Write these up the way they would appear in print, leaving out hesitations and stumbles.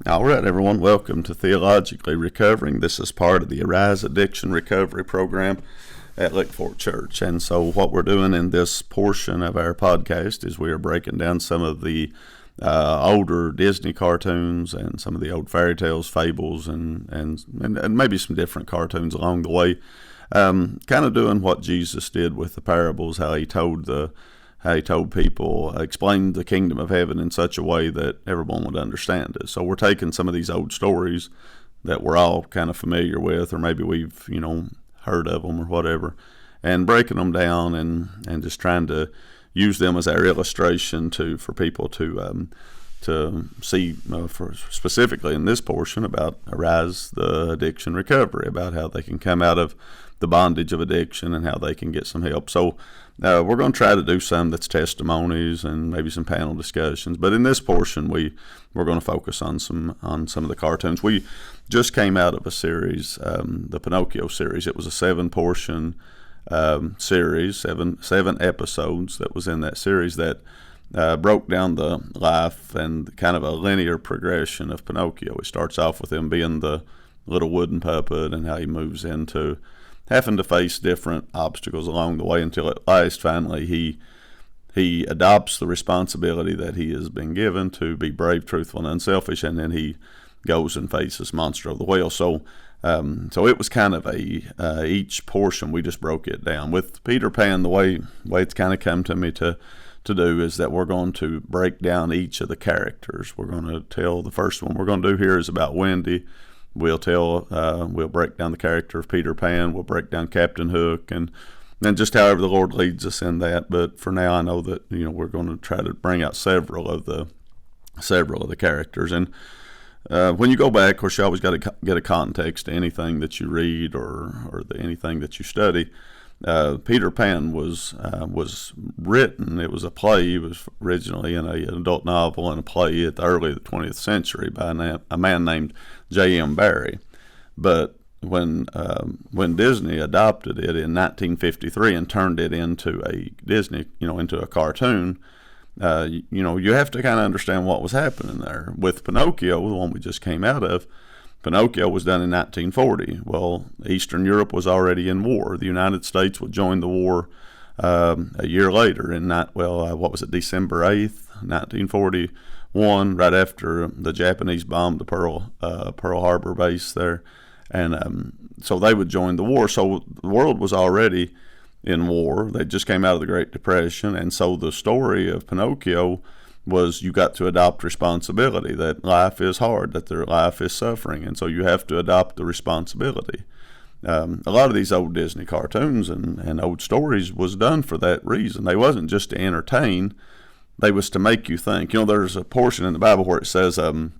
All right, everyone, welcome to Theologically Recovering. This is part of the Arise Addiction Recovery Program at Lake Fork Church. And so what we're doing in this portion of our podcast is we are breaking down some of the older Disney cartoons and some of the old fairy tales, fables, and maybe some different cartoons along the way. Kind of doing what Jesus did with the parables, how he told people, explained the kingdom of heaven in such a way that everyone would understand it. So we're taking some of these old stories that we're all kind of familiar with, or maybe we've, heard of them or whatever, and breaking them down and just trying to use them as our illustration for people to see, for specifically in this portion about Arise the Addiction Recovery, about how they can come out of the bondage of addiction and how they can get some help. So we're going to try to do some that's testimonies and maybe some panel discussions. But in this portion, we're going to focus on some of the cartoons. We just came out of a series, the Pinocchio series. It was a 7-portion series, seven episodes that was in that series that broke down the life and kind of a linear progression of Pinocchio. It starts off with him being the little wooden puppet and how he moves into having to face different obstacles along the way until at last, finally, he adopts the responsibility that he has been given to be brave, truthful, and unselfish, and then he goes and faces Monster of the Whale. So it was kind of each portion we just broke it down. With Peter Pan, the way it's kind of come to me to do is that we're going to break down each of the characters. We're going to tell the first one we're going to do here is about Wendy. We'll break down the character of Peter Pan. We'll break down Captain Hook, and just however the Lord leads us in that. But for now, I know that we're going to try to bring out several of the characters. And when you go back, of course, you always got to get a context to anything that you read or anything that you study. Peter Pan was written. It was a play. It was originally in an adult novel and a play at the early 20th century by a man named J.M. Barrie. But when Disney adopted it in 1953 and turned it into into a cartoon, you have to kind of understand what was happening there. With Pinocchio, the one we just came out of, Pinocchio was done in 1940. Well, Eastern Europe was already in war. The United States would join the war a year later December 8th, 1941, right after the Japanese bombed the Pearl Harbor base there. And so they would join the war. So the world was already in war. They just came out of the Great Depression. And so the story of Pinocchio was you got to adopt responsibility, that life is hard, that their life is suffering, and so you have to adopt the responsibility. A lot of these old Disney cartoons and old stories was done for that reason. They wasn't just to entertain, they was to make you think. There's a portion in the Bible where it says, and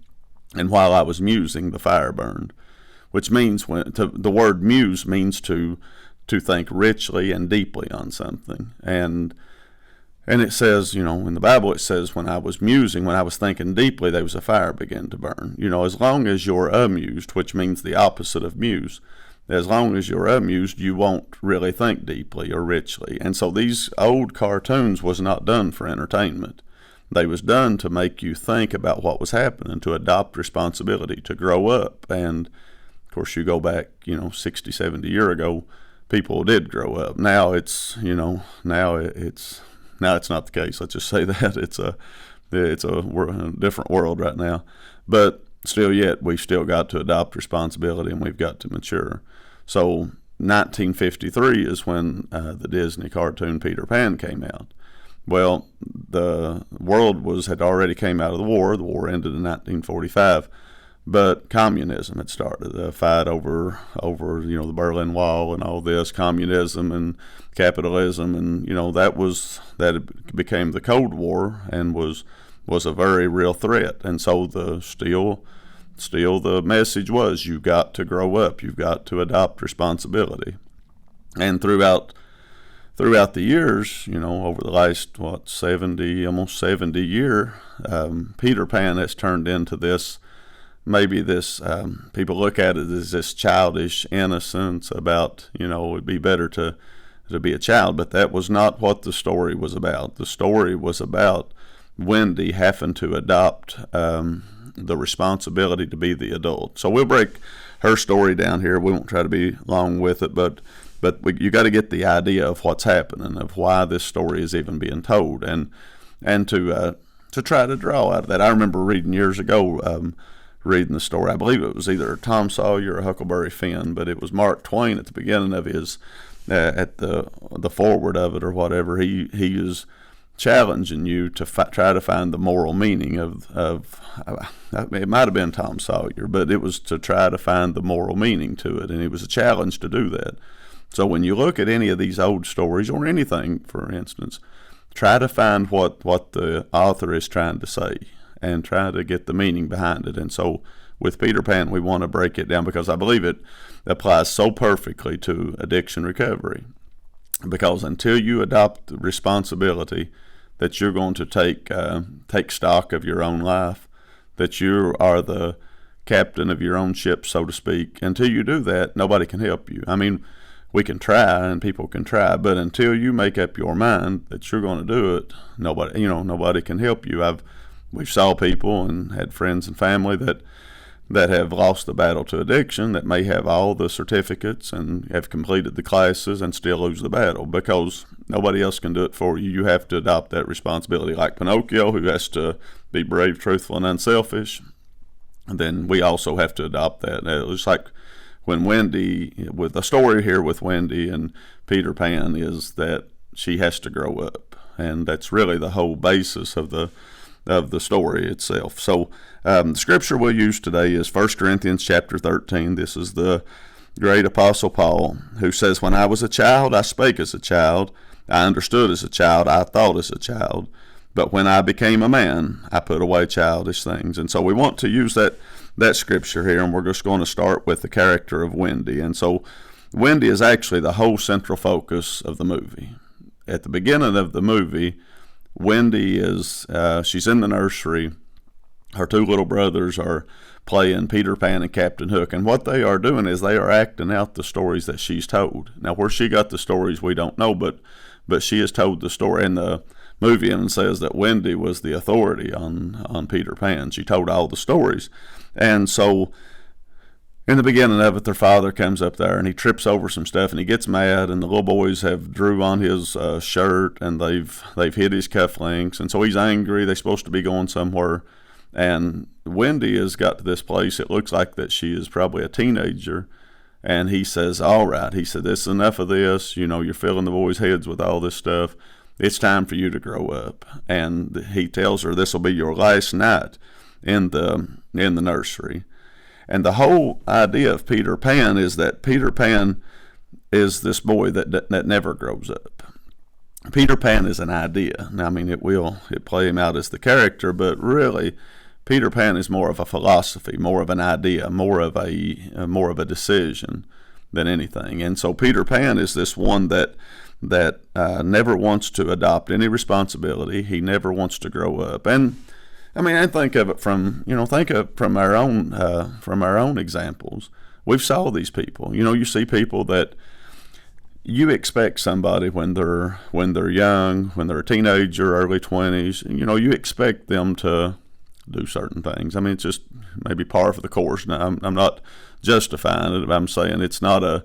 while I was musing, the fire burned, which means the word muse means to think richly and deeply on something. And it says, in the Bible, it says, when I was musing, when I was thinking deeply, there was a fire began to burn. As long as you're amused, which means the opposite of muse, as long as you're amused, you won't really think deeply or richly. And so these old cartoons was not done for entertainment. They was done to make you think about what was happening, to adopt responsibility, to grow up. And, of course, you go back, 60, 70 years ago, people did grow up. Now it's not the case. Let's just say that it's a different world right now. But still yet, we've still got to adopt responsibility and we've got to mature. So 1953 is when the Disney cartoon Peter Pan came out. Well, the world had already came out of the war. The war ended in 1945. But communism had started, the fight over the Berlin Wall and all this, communism and capitalism, and that became the Cold War and was a very real threat. And so still the message was, you've got to grow up, you've got to adopt responsibility. And throughout the years, over the last almost 70 years, Peter Pan has turned into this. Maybe this, people look at it as this childish innocence about, it'd be better to be a child, but that was not what the story was about. The story was about Wendy having to adopt the responsibility to be the adult. So we'll break her story down here. We won't try to be long with it, but you got to get the idea of what's happening, of why this story is even being told, and to try to draw out of that. I remember reading years ago, reading the story. I believe it was either Tom Sawyer or Huckleberry Finn, but it was Mark Twain at the beginning of his, at the foreword of it or whatever. He is challenging you to try to find the moral meaning of it might have been Tom Sawyer, but it was to try to find the moral meaning to it, and it was a challenge to do that. So when you look at any of these old stories or anything, for instance, try to find what the author is trying to say and try to get the meaning behind it. And so with Peter Pan, we want to break it down because I believe it applies so perfectly to addiction recovery. Because until you adopt the responsibility that you're going to take stock of your own life, that you are the captain of your own ship, so to speak, until you do that, nobody can help you. I mean, we can try and people can try, but until you make up your mind that you're going to do it, nobody can help you. We've saw people and had friends and family that have lost the battle to addiction, that may have all the certificates and have completed the classes and still lose the battle because nobody else can do it for you. You have to adopt that responsibility, like Pinocchio, who has to be brave, truthful, and unselfish. And then we also have to adopt that. It's like when Wendy, with the story here with Wendy and Peter Pan, is that she has to grow up, and that's really the whole basis of the story itself. So the scripture we'll use today is 1 Corinthians chapter 13. This is the great Apostle Paul, who says, "When I was a child, I spake as a child. I understood as a child. I thought as a child. But when I became a man, I put away childish things." And so we want to use that scripture here, and we're just going to start with the character of Wendy. And so Wendy is actually the whole central focus of the movie. At the beginning of the movie, Wendy is she's in the nursery. Her two little brothers are playing Peter Pan and Captain Hook, and what they are doing is they are acting out the stories that she's told. Now, where she got the stories, we don't know, but she has told the story. And the movie and says that Wendy was the authority on Peter Pan. She told all the stories. And so in the beginning of it, their father comes up there and he trips over some stuff and he gets mad, and the little boys have drew on his shirt and they've hit his cufflinks, and so he's angry. They're supposed to be going somewhere, and Wendy has got to this place. It looks like that she is probably a teenager, and he says, "All right," he said, "this is enough of this. You're filling the boys' heads with all this stuff. It's time for you to grow up." And he tells her this will be your last night in the nursery. And the whole idea of Peter Pan is that Peter Pan is this boy that never grows up. Peter Pan is an idea. Now, I mean, it play him out as the character, but really, Peter Pan is more of a philosophy, more of an idea, more of a decision than anything. And so Peter Pan is this one that never wants to adopt any responsibility. He never wants to grow up. And I mean, I think of it from our own examples. We've saw these people. You see people that you expect somebody when they're young, when they're a teenager, early 20s. You expect them to do certain things. I mean, it's just maybe par for the course. Now, I'm not justifying it. I'm saying it's not a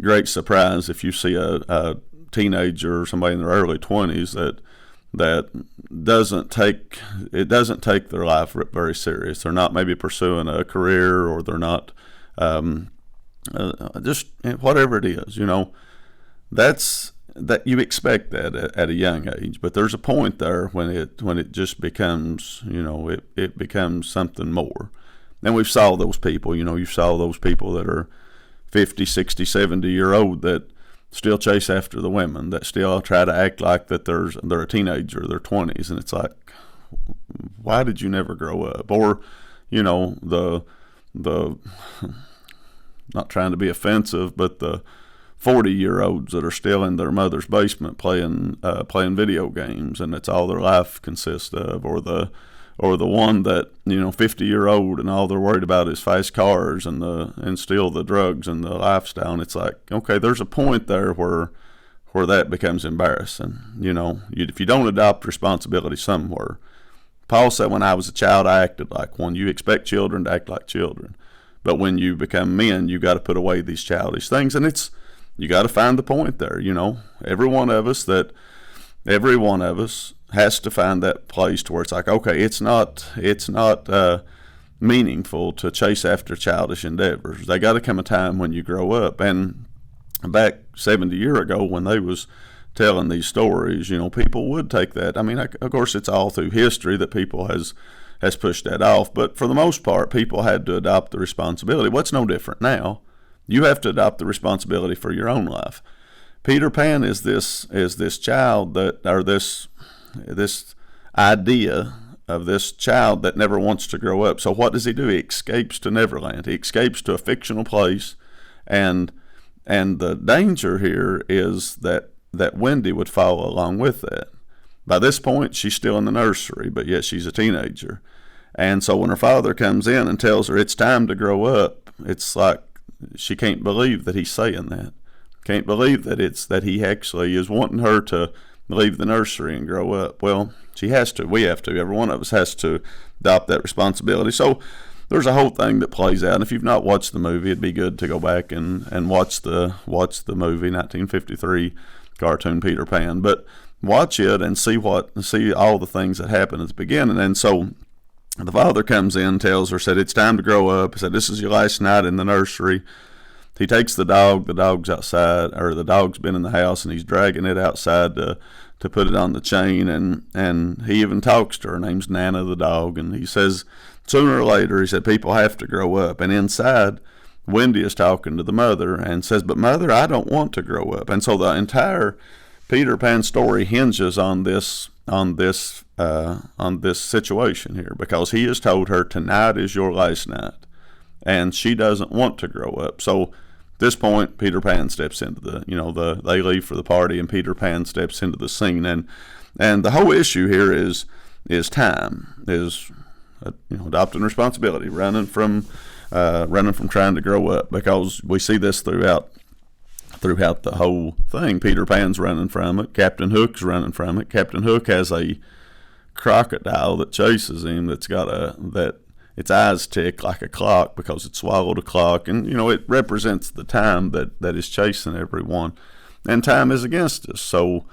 great surprise if you see a teenager or somebody in their early 20s that doesn't take their life very serious. They're not maybe pursuing a career, or they're not just whatever it is. That's that you expect that at a young age. But there's a point there when it just becomes it becomes something more. And we've saw those people. You saw those people that are 50, 60, 70-year-old that still chase after the women, that still try to act like that they're a teenager, they're 20s, and it's like, why did you never grow up? Or, the not trying to be offensive, but the 40-year-olds that are still in their mother's basement playing video games, and that's all their life consists of, or the one that 50-year-old and all they're worried about is fast cars and still the drugs and the lifestyle. And it's like, okay, there's a point there where that becomes embarrassing. If you don't adopt responsibility somewhere, Paul said, when I was a child, I acted like one. You expect children to act like children. But when you become men, you got to put away these childish things. And you got to find the point there. Every one of us has to find that place to where it's like, okay, it's not meaningful to chase after childish endeavors. They got to come a time when you grow up. And back 70 years ago, when they was telling these stories, people would take that. I mean, of course, it's all through history that people has pushed that off. But for the most part, people had to adopt the responsibility. What's no different now? You have to adopt the responsibility for your own life. Peter Pan is this child or this idea of this child that never wants to grow up. So what does he do? He escapes to Neverland. He escapes to a fictional place, and the danger here is that Wendy would follow along with that. By this point, she's still in the nursery, but yet she's a teenager. And so when her father comes in and tells her it's time to grow up, it's like she can't believe that he's saying that. Can't believe that he actually is wanting her to leave the nursery and grow up. Well, she has to. We have to. Every one of us has to adopt that responsibility. So there's a whole thing that plays out. And if you've not watched the movie, it'd be good to go back and watch the movie, 1953 cartoon Peter Pan. But watch it and see all the things that happen at the beginning. And so the father comes in, tells her, said, it's time to grow up. He said, this is your last night in the nursery. He takes the dog's outside, or the dog's been in the house, and he's dragging it outside to put it on the chain, and he even talks to her. Her name's Nana the dog, and he says, sooner or later, he said, people have to grow up. And inside, Wendy is talking to the mother and says, but mother, I don't want to grow up. And so the entire Peter Pan story hinges on this situation here, because he has told her tonight is your last night, and she doesn't want to grow up. So at this point, Peter Pan steps into they leave for the party, and Peter Pan steps into the scene, and the whole issue here is time, adopting responsibility, running from trying to grow up, because we see this throughout the whole thing. Peter Pan's running from it. Captain Hook's running from it. Captain Hook has a crocodile that chases him that its eyes tick like a clock because it swallowed a clock, and it represents the time that is chasing everyone, and time is against us. So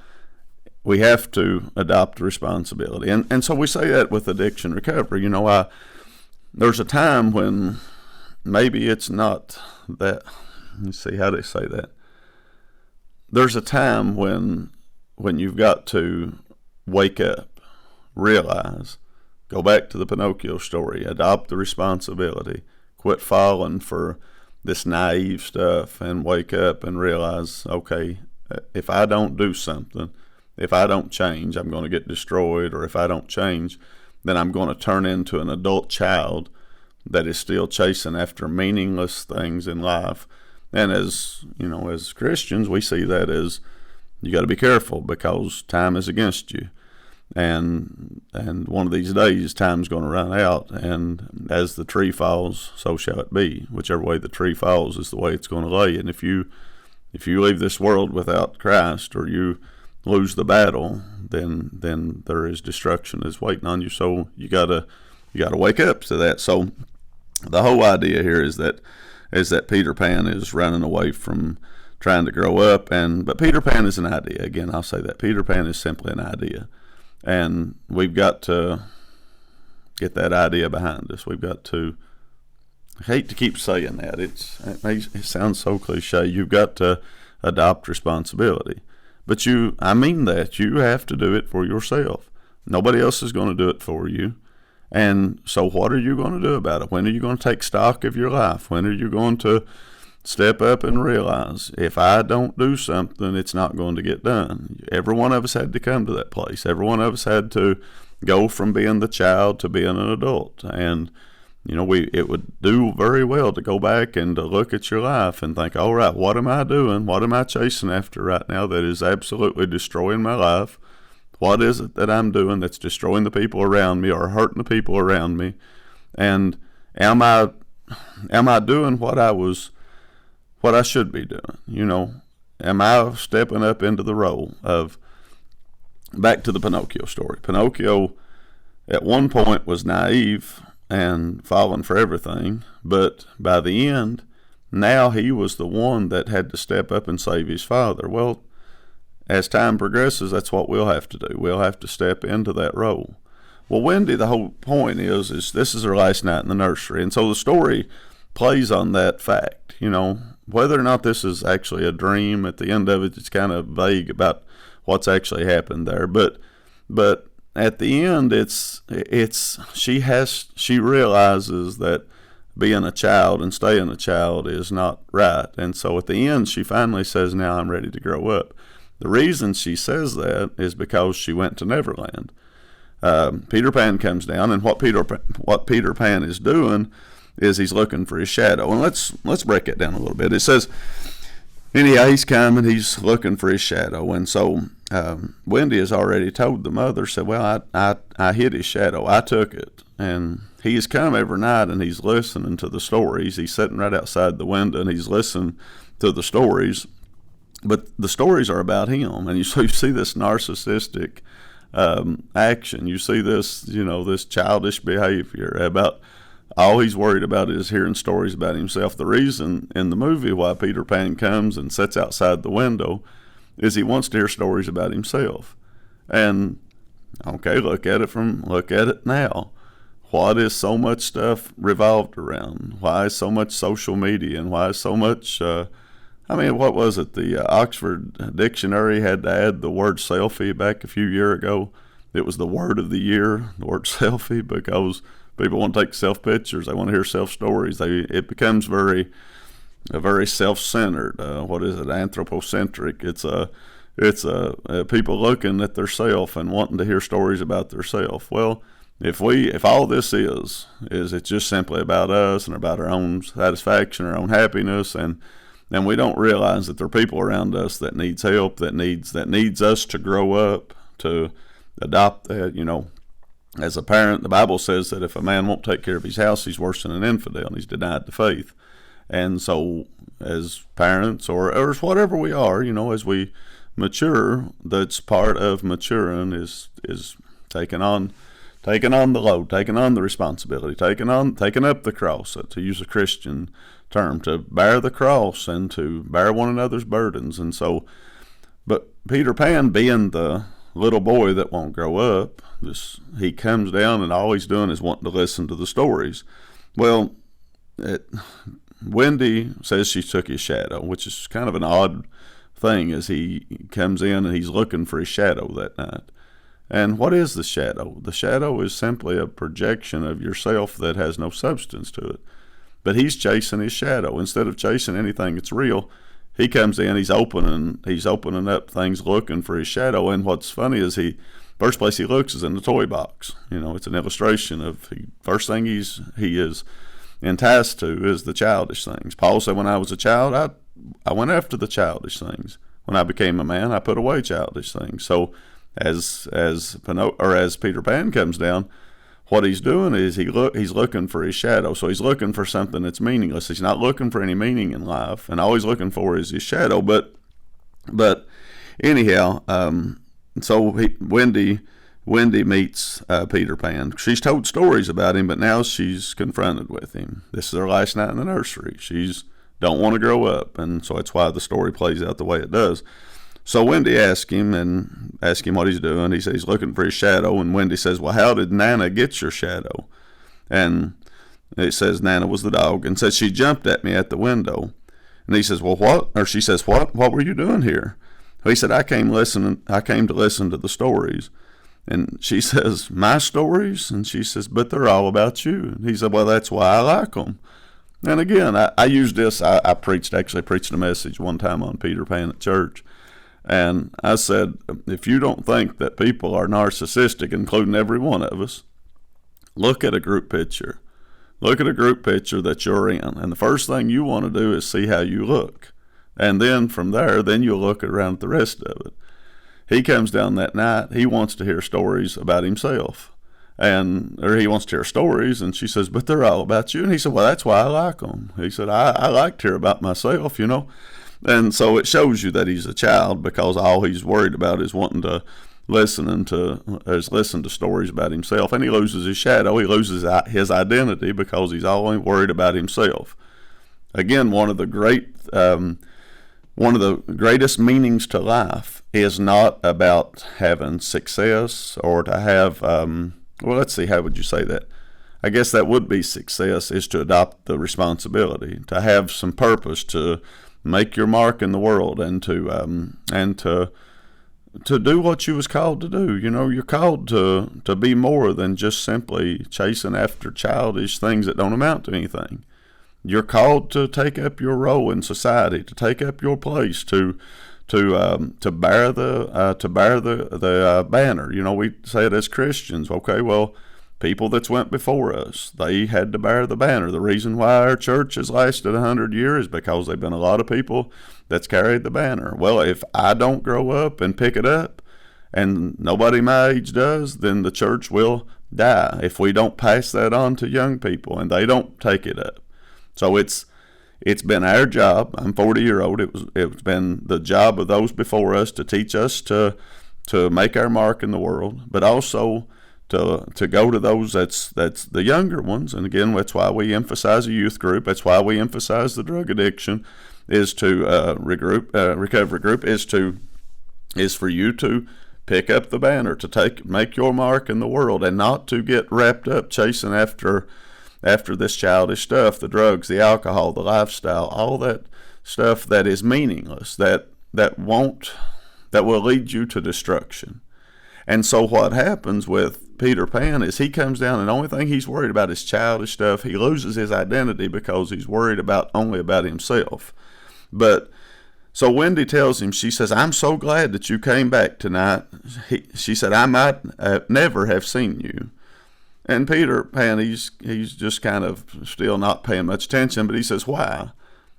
we have to adopt the responsibility, and so we say that with addiction recovery. There's a time when maybe it's not that. Let's see, how do they say that? There's a time when you've got to wake up, realize, go back to the Pinocchio story, adopt the responsibility, quit falling for this naive stuff, and wake up and realize, okay, if I don't do something, if I don't change, I'm going to get destroyed, or if I don't change, then I'm going to turn into an adult child that is still chasing after meaningless things in life. And as Christians, we see that as you got to be careful, because time is against you. And one of these days, time's going to run out, and as the tree falls, so shall it be. Whichever way the tree falls is the way it's going to lay. And if you leave this world without Christ, or you lose the battle, then there is destruction is waiting on you. So you gotta wake up to that. So the whole idea here is that Peter Pan is running away from trying to grow up, but Peter Pan is an idea. Again, I'll say that Peter Pan is simply an idea. And we've got to get that idea behind us. We've got to, I hate to keep saying that. It sounds so cliche. You've got to adopt responsibility. But I mean that. You have to do it for yourself. Nobody else is going to do it for you. And so what are you going to do about it? When are you going to take stock of your life? When are you going to step up and realize, if I don't do something, it's not going to get done? Every one of us had to come to that place. Every one of us had to go from being the child to being an adult. And, it would do very well to go back and to look at your life and think, all right, what am I doing? What am I chasing after right now that is absolutely destroying my life? What is it that I'm doing that's destroying the people around me or hurting the people around me? And am I doing what I should be doing? Am I stepping up into the role of, back to the Pinocchio story? Pinocchio at one point was naive and falling for everything, but by the end, now he was the one that had to step up and save his father. Well, as time progresses, that's what we'll have to do. We'll have to step into that role. Well, Wendy, the whole point is this is her last night in the nursery, and so the story plays on that fact. Whether or not this is actually a dream, at the end of it, it's kind of vague about what's actually happened there. But at the end, she realizes that being a child and staying a child is not right, and so at the end, she finally says, "Now I'm ready to grow up." The reason she says that is because she went to Neverland. Peter Pan comes down, and what Peter Pan is doing is he's looking for his shadow. And let's break it down a little bit. It says, anyhow, he's coming, he's looking for his shadow. And so Wendy has already told the mother, said, well, I hid his shadow. I took it. And he's come every night, and he's listening to the stories. He's sitting right outside the window, and he's listening to the stories. But the stories are about him. And you see this narcissistic action. You see this, this childish behavior about all he's worried about is hearing stories about himself. The reason in the movie why Peter Pan comes and sits outside the window is he wants to hear stories about himself. And okay, look at it now. What is so much stuff revolved around? Why is so much social media, and why is so much what was it? The Oxford Dictionary had to add the word selfie back a few years ago. It was the word of the year, the word selfie, because people want to take self-pictures. They want to hear self-stories. It becomes very self-centered. Anthropocentric. It's people looking at their self and wanting to hear stories about their self. Well, if all this is it's just simply about us and about our own satisfaction, our own happiness, and we don't realize that there are people around us that needs help, that needs us to grow up, to adopt that, As a parent, the Bible says that if a man won't take care of his house, he's worse than an infidel, and he's denied the faith. And so as parents or whatever we are, as we mature, that's part of maturing is taking on the load, taking on the responsibility, taking up the cross, to use a Christian term, to bear the cross and to bear one another's burdens. And so, but Peter Pan, being the little boy that won't grow up, he comes down and all he's doing is wanting to listen to the stories. Well, Wendy says she took his shadow, which is kind of an odd thing, as he comes in and he's looking for his shadow that night. And what is the shadow? The shadow is simply a projection of yourself that has no substance to it. But he's chasing his shadow. Instead of chasing anything that's real, he comes in, he's opening up things looking for his shadow. And what's funny is first place he looks is in the toy box. It's an illustration of first thing he is enticed to is the childish things. Paul said, when I was a child, I went after the childish things. When I became a man, I put away childish things. So as Peter Pan comes down, what he's doing is he's looking for his shadow. So he's looking for something that's meaningless. He's not looking for any meaning in life, and all he's looking for is his shadow. But anyhow, so Wendy meets Peter Pan. She's told stories about him, but now she's confronted with him. This is her last night in the nursery. She's don't want to grow up, and so that's why the story plays out the way it does. So Wendy asks him what he's doing. He says he's looking for his shadow, and Wendy says, well, how did Nana get your shadow? And it says Nana was the dog, and says she jumped at me at the window. And he says, well, what? Or she says, what were you doing here? He said, I came to listen to the stories. And she says, my stories? And she says, but they're all about you. And he said, well, that's why I like them. And again, I used this. I preached a message one time on Peter Pan at church. And I said, if you don't think that people are narcissistic, including every one of us, look at a group picture. Look at a group picture that you're in. And the first thing you want to do is see how you look. And then from there, you'll look around at the rest of it. He comes down that night. He wants to hear stories about himself. Or he wants to hear stories, and she says, but they're all about you. And he said, well, that's why I like them. He said, I like to hear about myself, And so it shows you that he's a child, because all he's worried about is wanting to listened to stories about himself, and he loses his shadow. He loses his identity because he's only worried about himself. Again, one of the greatest meanings to life is not about having success or to have, let's see, how would you say that? I guess that would be success, is to adopt the responsibility, to have some purpose, to make your mark in the world, and to do what you was called to do. You know, you're called to be more than just simply chasing after childish things that don't amount to anything. You're called to take up your role in society, to take up your place, to bear the banner. You know, we say it as Christians. Okay, well, people that's went before us, they had to bear the banner. The reason why our church has lasted 100 years is because there've been a lot of people that's carried the banner. Well, if I don't grow up and pick it up, and nobody my age does, then the church will die if we don't pass that on to young people and they don't take it up. So it's been our job. I'm 40-year-old. It's been the job of those before us to teach us to make our mark in the world, but also to go to those that's the younger ones. And again, that's why we emphasize a youth group. That's why we emphasize the drug addiction recovery group is for you to pick up the banner, to make your mark in the world, and not to get wrapped up chasing after this childish stuff, the drugs, the alcohol, the lifestyle, all that stuff that is meaningless, that will lead you to destruction. And so what happens with Peter Pan is he comes down, and the only thing he's worried about is childish stuff. He loses his identity because he's worried only about himself. But so Wendy tells him, she says, "I'm so glad that you came back tonight." She said, "I might never have seen you." And Peter Pan, he's just kind of still not paying much attention, but he says, "Why?"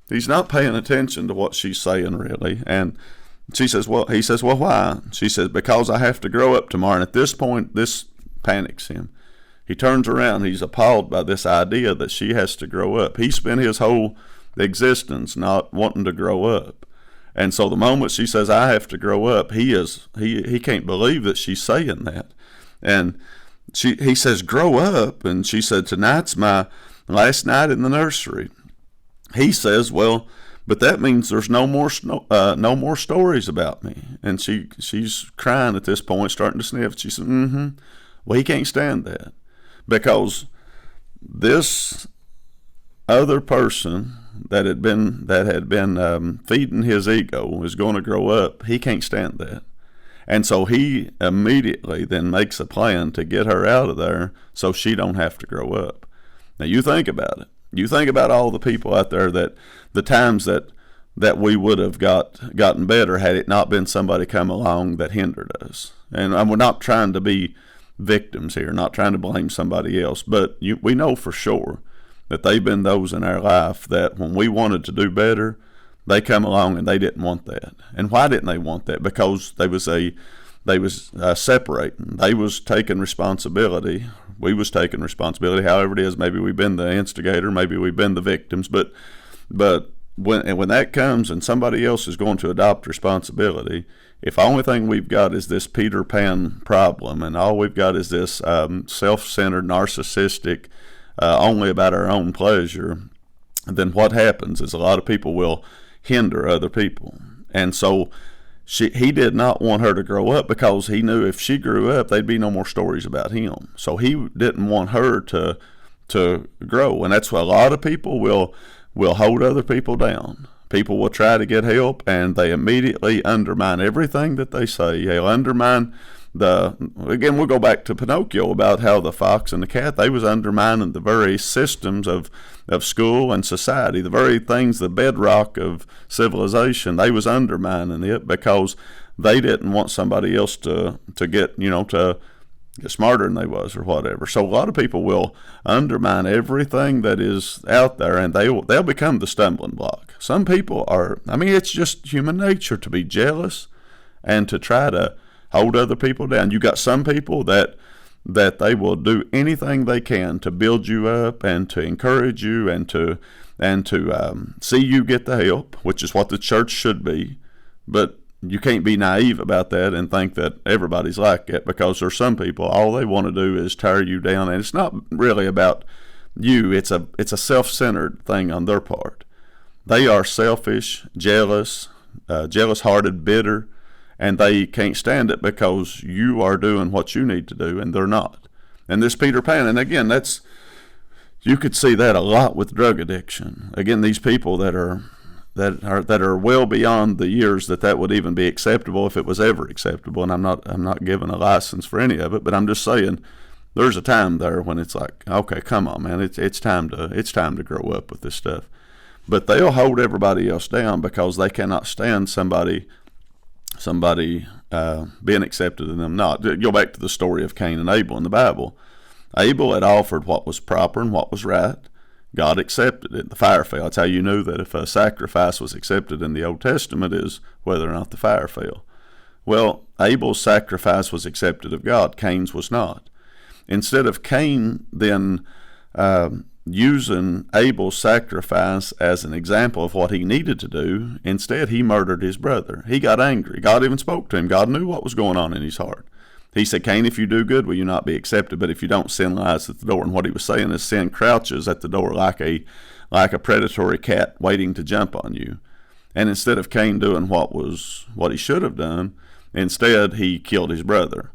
He's not paying attention to what she's saying, really. And he says, "Well, why?" She says, "Because I have to grow up tomorrow." And at this point, this panics him. He turns around. He's appalled by this idea that she has to grow up. He spent his whole existence not wanting to grow up. And so the moment she says, "I have to grow up," he can't believe that she's saying that. And he says, "Grow up." And she said, "Tonight's my last night in the nursery." He says, "Well, but that means there's no more stories about me." And she's crying at this point, starting to sniff. She said, Well, he can't stand that, because this other person that had been feeding his ego is going to grow up. He can't stand that. And so he immediately then makes a plan to get her out of there so she don't have to grow up. Now you think about it. You think about all the people out there that the times that we would have gotten better had it not been somebody come along that hindered us. And we're not trying to be victims here, not trying to blame somebody else, but we know for sure that they've been those in our life that when we wanted to do better, they come along and they didn't want that. And why didn't they want that? Because they was separating. They was taking responsibility. We was taking responsibility. However it is, maybe we've been the instigator, maybe we've been the victims. But when that comes and somebody else is going to adopt responsibility, if the only thing we've got is this Peter Pan problem, and all we've got is this self-centered, narcissistic, only about our own pleasure, then what happens is a lot of people will hinder other people. And so he did not want her to grow up, because he knew if she grew up, there'd be no more stories about him. So he didn't want her to grow. And that's why a lot of people will hold other people down. People will try to get help, and they immediately undermine everything that they say. They'll undermine again, we'll go back to Pinocchio about how the fox and the cat, they was undermining the very systems of school and society, the very things, the bedrock of civilization. They was undermining it because they didn't want somebody else to get smarter than they was or whatever. So a lot of people will undermine everything that is out there, and they'll become the stumbling block. Some people it's just human nature to be jealous and to try to hold other people down. You got some people that they will do anything they can to build you up and to encourage you and to see you get the help, which is what the church should be. But you can't be naive about that and think that everybody's like that, because there's some people, all they want to do is tear you down, and it's not really about you. It's a self-centered thing on their part. They are selfish, jealous, jealous-hearted, bitter, and they can't stand it because you are doing what you need to do and they're not. And this Peter Pan, and again, you could see that a lot with drug addiction. Again, these people that are well beyond the years that would even be acceptable, if it was ever acceptable. And I'm not giving a license for any of it, but I'm just saying there's a time there when it's like, okay, come on, man, it's time to grow up with this stuff. But they'll hold everybody else down because they cannot stand somebody being accepted and them not. Go back to the story of Cain and Abel in the Bible. Abel had offered what was proper and what was right. God accepted it. The fire fell. That's how you knew that if a sacrifice was accepted in the Old Testament, is whether or not the fire fell. Well, Abel's sacrifice was accepted of God. Cain's was not. Instead of Cain then using Abel's sacrifice as an example of what he needed to do, instead he murdered his brother. He got angry. God even spoke to him. God knew what was going on in his heart. He said, Cain, if you do good, will you not be accepted? But if you don't, sin lies at the door. And what he was saying is sin crouches at the door like a predatory cat waiting to jump on you. And instead of Cain doing what he should have done, instead he killed his brother.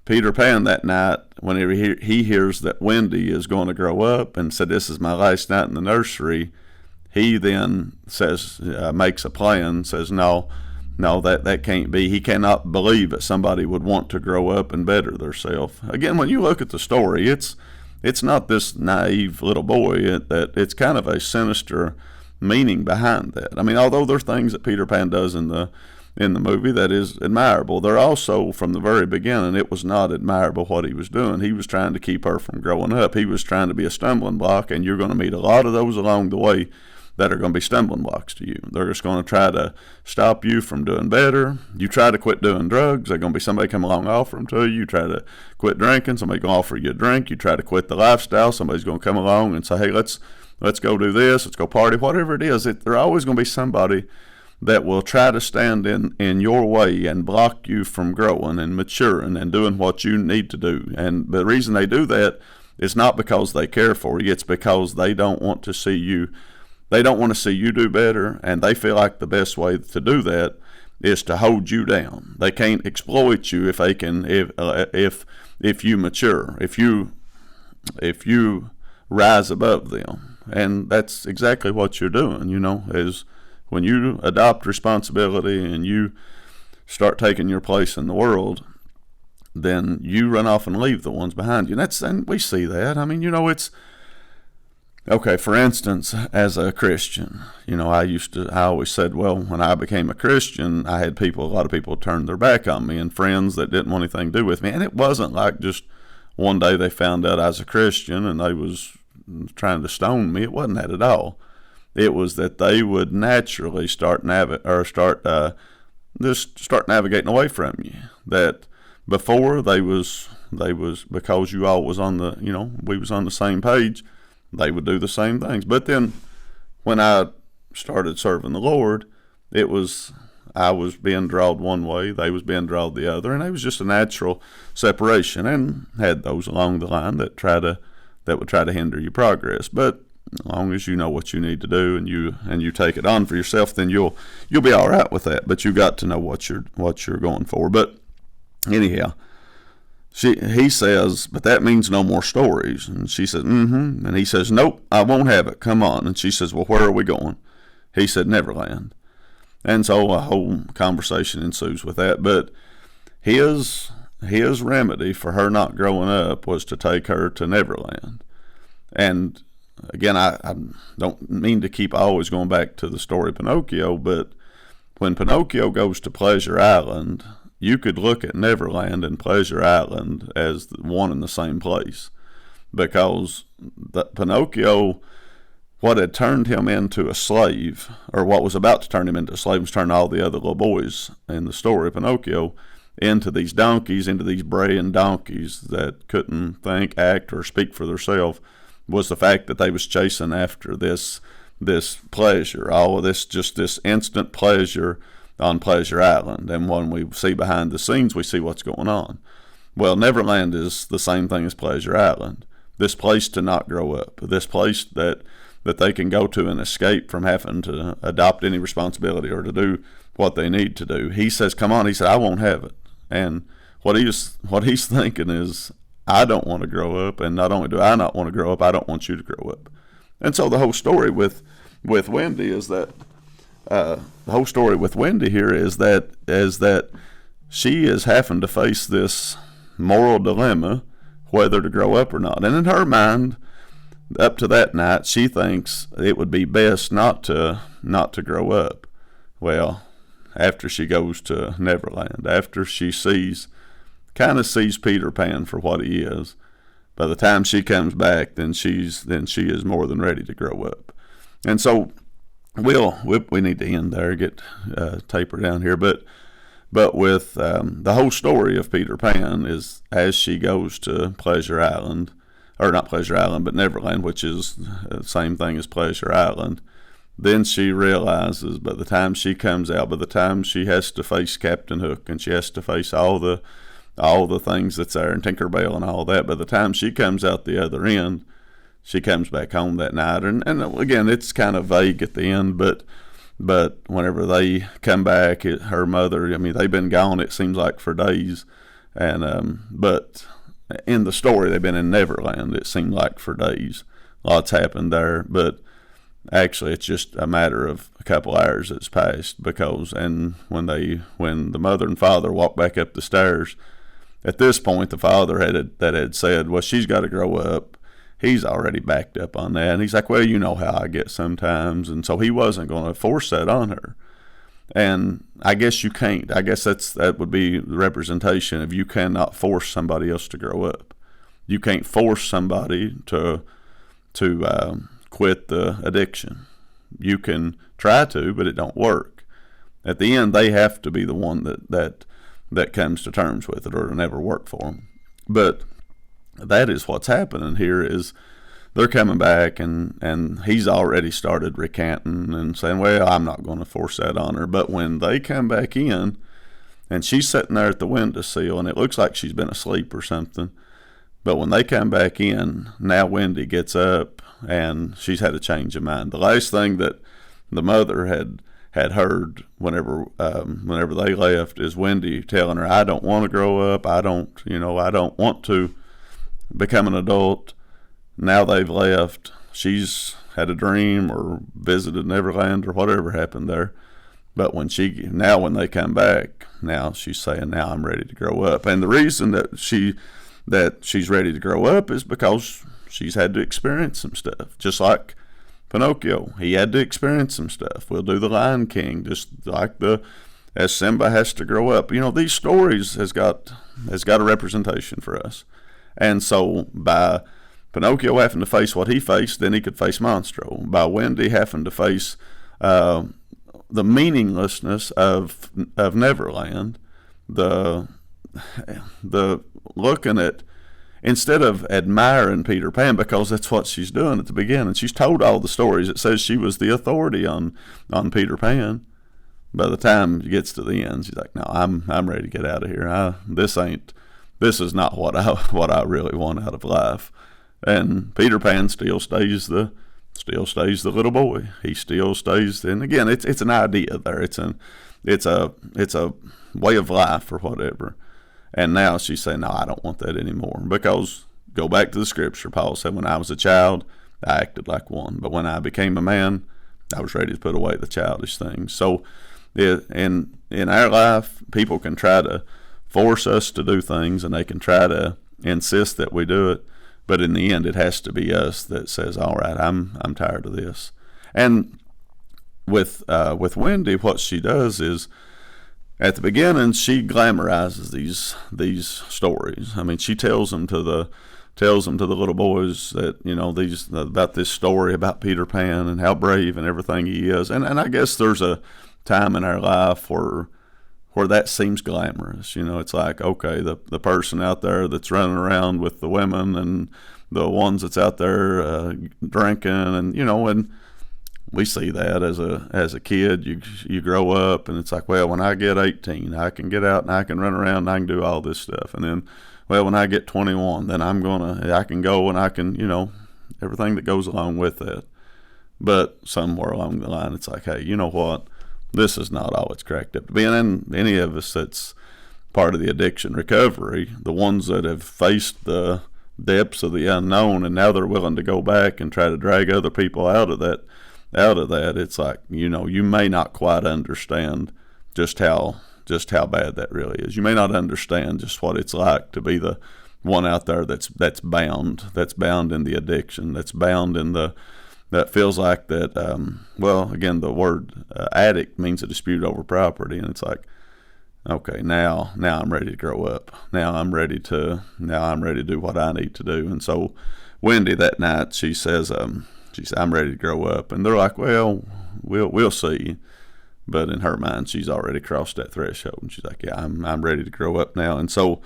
Peter Pan that night, whenever he hears that Wendy is going to grow up and said, this is my last night in the nursery, he then says, makes a plan, says, no, that can't be. He cannot believe that somebody would want to grow up and better themselves. Again, when you look at the story, it's not this naive little boy. It's kind of a sinister meaning behind that. I mean, although there's things that Peter Pan does in the movie that is admirable, they're also, from the very beginning, it was not admirable what he was doing. He was trying to keep her from growing up. He was trying to be a stumbling block, and you're going to meet a lot of those along the way that are going to be stumbling blocks to you. They're just going to try to stop you from doing better. You try to quit doing drugs, there's going to be somebody come along and offer them to you. You try to quit drinking, somebody's going to offer you a drink. You try to quit the lifestyle, somebody's going to come along and say, hey, let's go do this, let's go party, whatever it is. There's always going to be somebody that will try to stand in your way and block you from growing and maturing and doing what you need to do. And the reason they do that is not because they care for you, it's because they don't want to see you. They don't want to see you do better, and they feel like the best way to do that is to hold you down. They can't exploit you if they can, if you mature, if you rise above them. And that's exactly what you're doing, is when you adopt responsibility and you start taking your place in the world, then you run off and leave the ones behind you. And we see that. I mean, it's okay. For instance, as a Christian, I always said, well, when I became a Christian, I had a lot of people turn their back on me and friends that didn't want anything to do with me. And it wasn't like just one day they found out I was a Christian and they was trying to stone me. It wasn't that at all. It was that they would naturally start navigating away from you. That before they was because you all was on we was on the same page, they would do the same things. But then when I started serving the Lord, I was being drawn one way, they was being drawn the other, and it was just a natural separation. And had those along the line that would try to hinder your progress. But as long as you know what you need to do and you take it on for yourself, then you'll be all right with that. But you got to know what you're going for. But anyhow, he says, but that means no more stories. And she says, mm-hmm. And he says, nope, I won't have it. Come on. And she says, well, where are we going? He said, Neverland. And so a whole conversation ensues with that. But his remedy for her not growing up was to take her to Neverland. And again, I don't mean to keep always going back to the story of Pinocchio, but when Pinocchio goes to Pleasure Island, you could look at Neverland and Pleasure Island as one and the same place, because Pinocchio, what had turned him into a slave, or what was about to turn him into a slave, was turn all the other little boys in the story of Pinocchio into these donkeys, into these braying donkeys that couldn't think, act, or speak for themselves, was the fact that they was chasing after this pleasure, all of this, just this instant pleasure on Pleasure Island. And when we see behind the scenes, we see what's going on. Well, Neverland is the same thing as Pleasure Island. This place to not grow up. This place that they can go to and escape from having to adopt any responsibility or to do what they need to do. He says, come on. He said, I won't have it. And what he's thinking is, I don't want to grow up, and not only do I not want to grow up, I don't want you to grow up. And so the whole story with Wendy is that the whole story with Wendy here is that she is having to face this moral dilemma whether to grow up or not. And in her mind, up to that night, she thinks it would be best not to grow up. Well, after she goes to Neverland, after she sees Peter Pan for what he is, by the time she comes back, then she is more than ready to grow up. And so we need to end there, get taper down here, but with the whole story of Peter Pan is as she goes to Pleasure Island, or not Pleasure Island, but Neverland, which is the same thing as Pleasure Island. Then she realizes by the time she comes out, by the time she has to face Captain Hook and she has to face all the things that's there and Tinkerbell and all that, by the time she comes out the other end, she comes back home that night. And again, it's kind of vague at the end, but whenever they come back, her mother, I mean, they've been gone, it seems like, for days. And but in the story, they've been in Neverland, it seemed like, for days. Lots happened there, but actually it's just a matter of a couple hours that's passed, because when the mother and father walk back up the stairs, at this point the father had said, well, she's got to grow up. He's already backed up on that, and he's like, well, you know how I get sometimes, and so he wasn't going to force that on her. And I guess you can't. I guess that would be the representation of you cannot force somebody else to grow up. You can't force somebody to quit the addiction. You can try to, but it don't work. At the end, they have to be the one that comes to terms with it, or it'll never work for them. But that is what's happening here. Is they're coming back, and he's already started recanting and saying, well, I'm not going to force that on her. But when they come back in, and she's sitting there at the windowsill, and it looks like she's been asleep or something, but when they come back in, now Wendy gets up, and she's had a change of mind. The last thing that the mother had heard whenever they left is Wendy telling her, I don't want to grow up. I don't want to become an adult. Now they've left. She's had a dream or visited Neverland or whatever happened there. But when they come back, now she's saying, now I'm ready to grow up. And the reason that she's ready to grow up is because she's had to experience some stuff. Just like Pinocchio, he had to experience some stuff. We'll do the Lion King, just like as Simba has to grow up. These stories has got a representation for us. And so by Pinocchio having to face what he faced, then he could face Monstro. By Wendy having to face the meaninglessness of Neverland, the looking at, instead of admiring Peter Pan, because that's what she's doing at the beginning. She's told all the stories. It says she was the authority on Peter Pan. By the time it gets to the end, she's like, no, I'm ready to get out of here. This is not what I really want out of life. And Peter Pan still stays the little boy. He still stays. And again, it's an idea there. It's a way of life or whatever. And now she's saying, no, I don't want that anymore. Because, go back to the scripture, Paul said, when I was a child, I acted like one. But when I became a man, I was ready to put away the childish things. So in our life, people can try to force us to do things, and they can try to insist that we do it. But in the end, it has to be us that says, all right, I'm tired of this. And with Wendy, what she does is, at the beginning, she glamorizes these stories. I mean, she tells them to the little boys that about this story about Peter Pan and how brave and everything he is. And I guess there's a time in our life where that seems glamorous. It's like, okay, the person out there that's running around with the women and the ones that's out there drinking, and we see that as a kid. You grow up, and it's like, well, when I get 18, I can get out and I can run around and I can do all this stuff. And then, well, when I get 21, then I can go and I can, everything that goes along with that. But somewhere along the line, it's like, hey, you know what? This is not all it's cracked up to be. And any of us that's part of the addiction recovery, the ones that have faced the depths of the unknown and now they're willing to go back and try to drag other people out of that, it's like, you may not quite understand just how bad that really is. You may not understand just what it's like to be the one out there that's bound in the addiction, that's bound in that feels like that. Again, the word addict means a dispute over property, and it's like, okay, now I'm ready to grow up. Now I'm ready to do what I need to do. And so Wendy that night, she says, I'm ready to grow up. And they're like, well, we'll see. But in her mind, she's already crossed that threshold. And she's like, yeah, I'm ready to grow up now. And so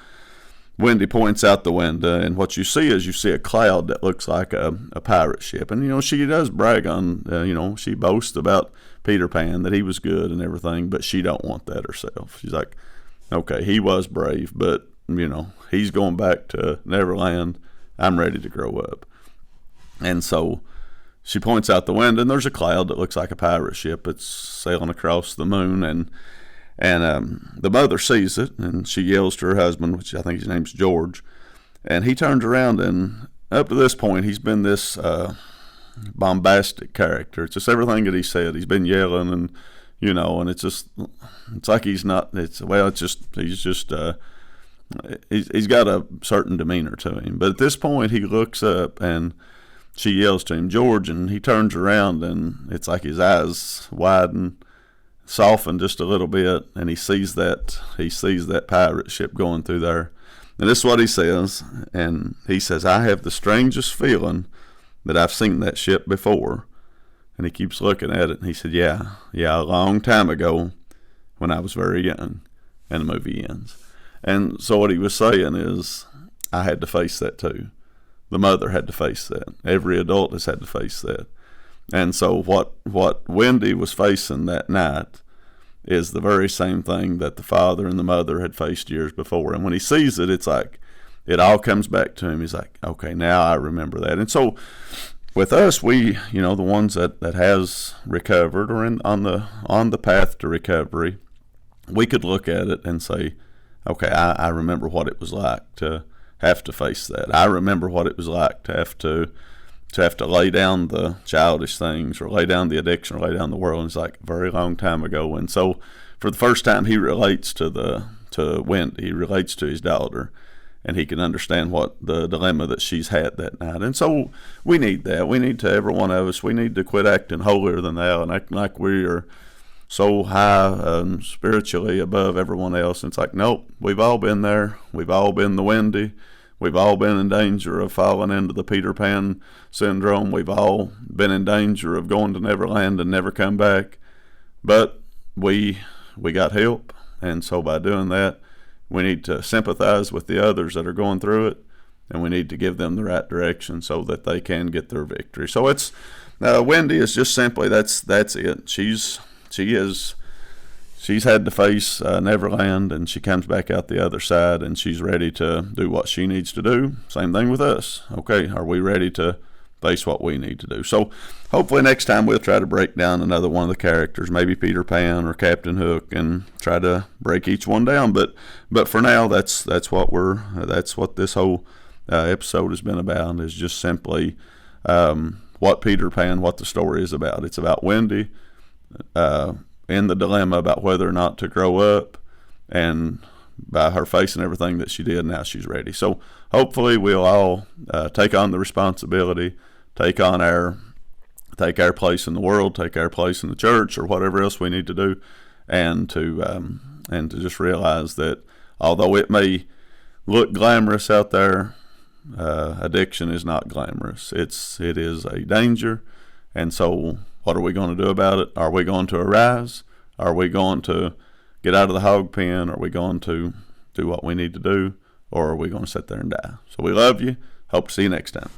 Wendy points out the window, and what you see is a cloud that looks like a pirate ship. And, she does brag on, she boasts about Peter Pan, that he was good and everything, but she don't want that herself. She's like, okay, he was brave, but, he's going back to Neverland. I'm ready to grow up. And so she points out the window, and there's a cloud that looks like a pirate ship. It's sailing across the moon, and the mother sees it, and she yells to her husband, which I think his name's George, and he turns around, and up to this point, he's been this bombastic character. It's just everything that he said. He's been yelling, and and it's like he's not. He's got a certain demeanor to him. But at this point, he looks up, and she yells to him, George, and he turns around, and it's like his eyes widen, soften just a little bit, and he sees that pirate ship going through there. And this is what he says, and he says, I have the strangest feeling that I've seen that ship before. And he keeps looking at it, and he said, yeah, a long time ago when I was very young. And the movie ends. And so what he was saying is, I had to face that too. The mother had to face that. Every adult has had to face that. And so what Wendy was facing that night is the very same thing that the father and the mother had faced years before. And when he sees it, it's like it all comes back to him. He's like, okay, now I remember that. And so with us, we, the ones that has recovered or on the path to recovery, we could look at it and say, okay, I remember what it was like to have to face that. I remember what it was like to have to lay down the childish things or lay down the addiction or lay down the world. And it's like a very long time ago. And so for the first time, he relates to Wendy. He relates to his daughter, and he can understand what the dilemma that she's had that night. And so we need that. We need to, every one of us, we need to quit acting holier than thou and acting like we are so high spiritually above everyone else. And it's like, nope, we've all been there. We've all been the Wendy. We've all been in danger of falling into the Peter Pan syndrome. We've all been in danger of going to Neverland and never come back. But we got help. And so by doing that, we need to sympathize with the others that are going through it, and we need to give them the right direction so that they can get their victory. So it's Wendy is just simply that's it. She's had to face Neverland, and she comes back out the other side, and she's ready to do what she needs to do. Same thing with us. Okay, are we ready to face what we need to do? So hopefully next time we'll try to break down another one of the characters, maybe Peter Pan or Captain Hook, and try to break each one down. But for now, that's what this whole episode has been about, is just simply what Peter Pan, what the story is about. It's about Wendy in the dilemma about whether or not to grow up, and by her facing everything that she did, now she's ready. So hopefully we'll all take on the responsibility, take our place in the world, take our place in the church, or whatever else we need to do, and to just realize that although it may look glamorous out there, addiction is not glamorous. It is a danger. And so what are we going to do about it? Are we going to arise? Are we going to get out of the hog pen? Are we going to do what we need to do? Or are we going to sit there and die? So we love you. Hope to see you next time.